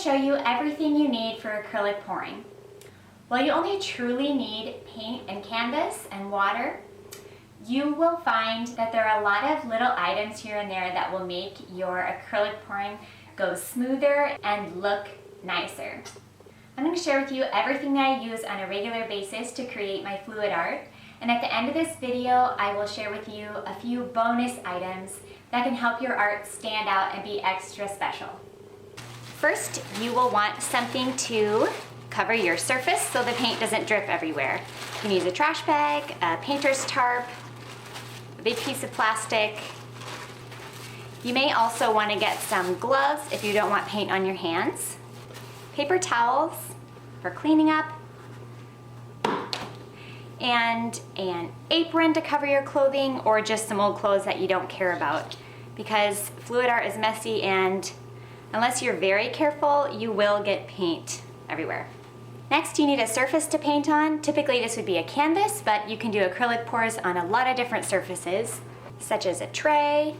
show you everything you need for acrylic pouring. While you only truly need paint and canvas and water, you will find that there are a lot of little items here and there that will make your acrylic pouring go smoother and look nicer. I'm going to share with you everything that I use on a regular basis to create my fluid art, and at the end of this video I will share with you a few bonus items that can help your art stand out and be extra special. First, you will want something to cover your surface so the paint doesn't drip everywhere. You can use a trash bag, a painter's tarp, a big piece of plastic. You may also want to get some gloves if you don't want paint on your hands, paper towels for cleaning up, and an apron to cover your clothing, or just some old clothes that you don't care about, because fluid art is messy and unless you're very careful, you will get paint everywhere. Next, you need a surface to paint on. Typically this would be a canvas, but you can do acrylic pours on a lot of different surfaces, such as a tray,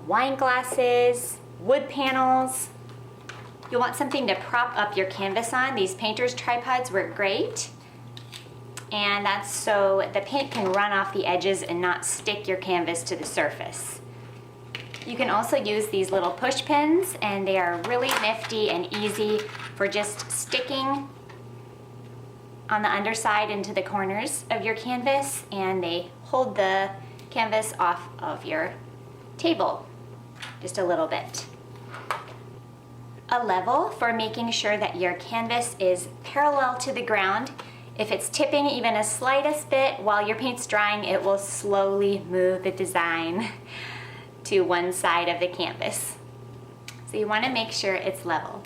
wine glasses, wood panels. You'll want something to prop up your canvas on. These painter's tripods work great. And that's so the paint can run off the edges and not stick your canvas to the surface. You can also use these little push pins, and they are really nifty and easy for just sticking on the underside into the corners of your canvas, and they hold the canvas off of your table just a little bit. A level for making sure that your canvas is parallel to the ground. If it's tipping even the slightest bit while your paint's drying, it will slowly move the design to one side of the canvas. So you want to make sure it's level.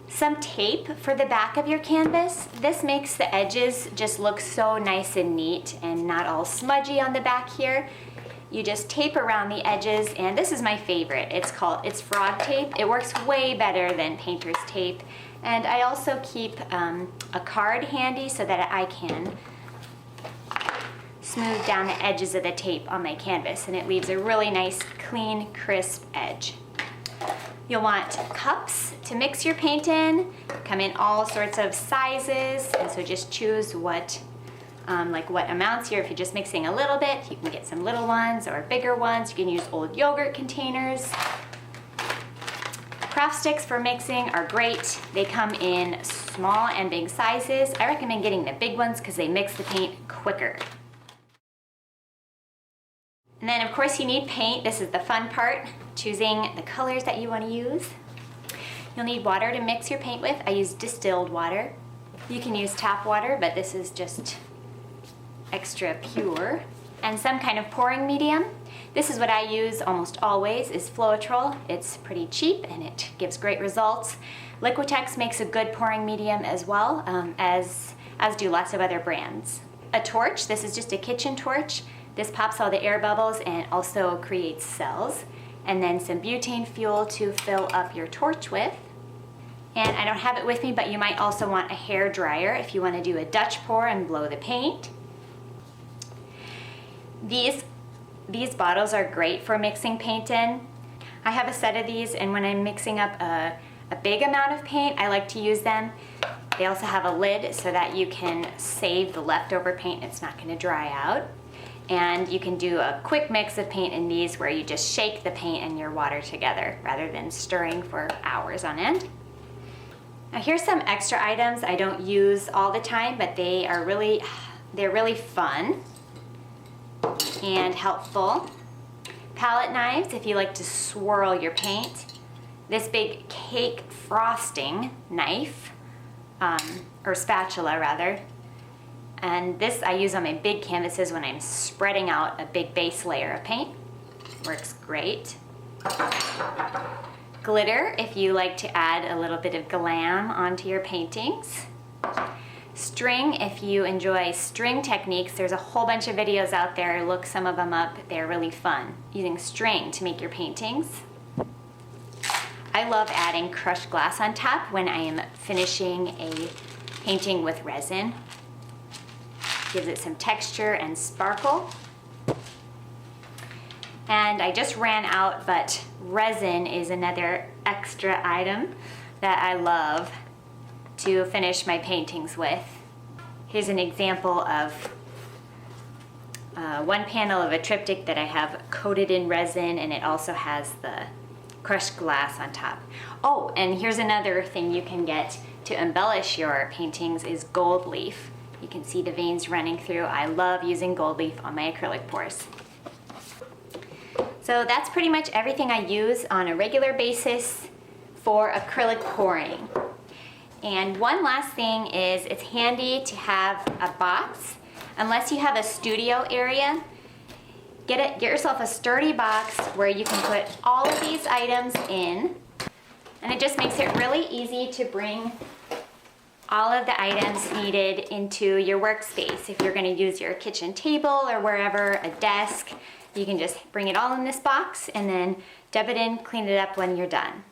Some tape for the back of your canvas. This makes the edges just look so nice and neat and not all smudgy on the back here. You just tape around the edges, and this is my favorite. It's frog tape. It works way better than painter's tape. And I also keep a card handy so that I can smooth down the edges of the tape on my canvas, and it leaves a really nice, clean, crisp edge. You'll want cups to mix your paint in. Come in all sorts of sizes, and so just choose what amounts here. If you're just mixing a little bit, you can get some little ones or bigger ones. You can use old yogurt containers. Craft sticks for mixing are great. They come in small and big sizes. I recommend getting the big ones because they mix the paint quicker. And then of course you need paint. This is the fun part, choosing the colors that you want to use. You'll need water to mix your paint with. I use distilled water. You can use tap water, but this is just extra pure. And some kind of pouring medium. This is what I use almost always, is Floetrol. It's pretty cheap and it gives great results. Liquitex makes a good pouring medium as well, as do lots of other brands. A torch, this is just a kitchen torch. This pops all the air bubbles and also creates cells. And then some butane fuel to fill up your torch with. And I don't have it with me, but you might also want a hair dryer if you want to do a Dutch pour and blow the paint. These bottles are great for mixing paint in. I have a set of these, and when I'm mixing up a big amount of paint, I like to use them. They also have a lid so that you can save the leftover paint. It's not going to dry out. And you can do a quick mix of paint in these where you just shake the paint and your water together rather than stirring for hours on end. Now here's some extra items I don't use all the time, but they're really fun and helpful. Palette knives if you like to swirl your paint. This big cake frosting knife, or spatula rather. And this I use on my big canvases when I'm spreading out a big base layer of paint. Works great. Glitter if you like to add a little bit of glam onto your paintings. String if you enjoy string techniques. There's a whole bunch of videos out there. Look some of them up. They're really fun. Using string to make your paintings. I love adding crushed glass on top when I am finishing a painting with resin. Gives it some texture and sparkle. And I just ran out, but resin is another extra item that I love to finish my paintings with. Here's an example of one panel of a triptych that I have coated in resin, and it also has the crushed glass on top. Oh, and here's another thing you can get to embellish your paintings is gold leaf. You can see the veins running through. I love using gold leaf on my acrylic pours. So that's pretty much everything I use on a regular basis for acrylic pouring. And one last thing is it's handy to have a box. Unless you have a studio area, get yourself a sturdy box where you can put all of these items in, and it just makes it really easy to bring all of the items needed into your workspace. If you're going to use your kitchen table or wherever, a desk, you can just bring it all in this box and then dub it in, clean it up when you're done.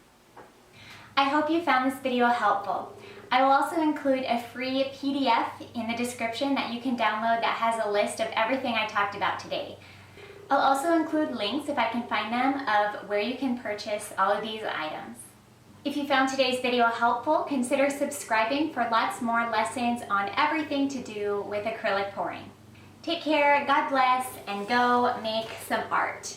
I hope you found this video helpful. I will also include a free PDF in the description that you can download that has a list of everything I talked about today. I'll also include links, if I can find them, of where you can purchase all of these items. If you found today's video helpful, consider subscribing for lots more lessons on everything to do with acrylic pouring. Take care, God bless, and go make some art.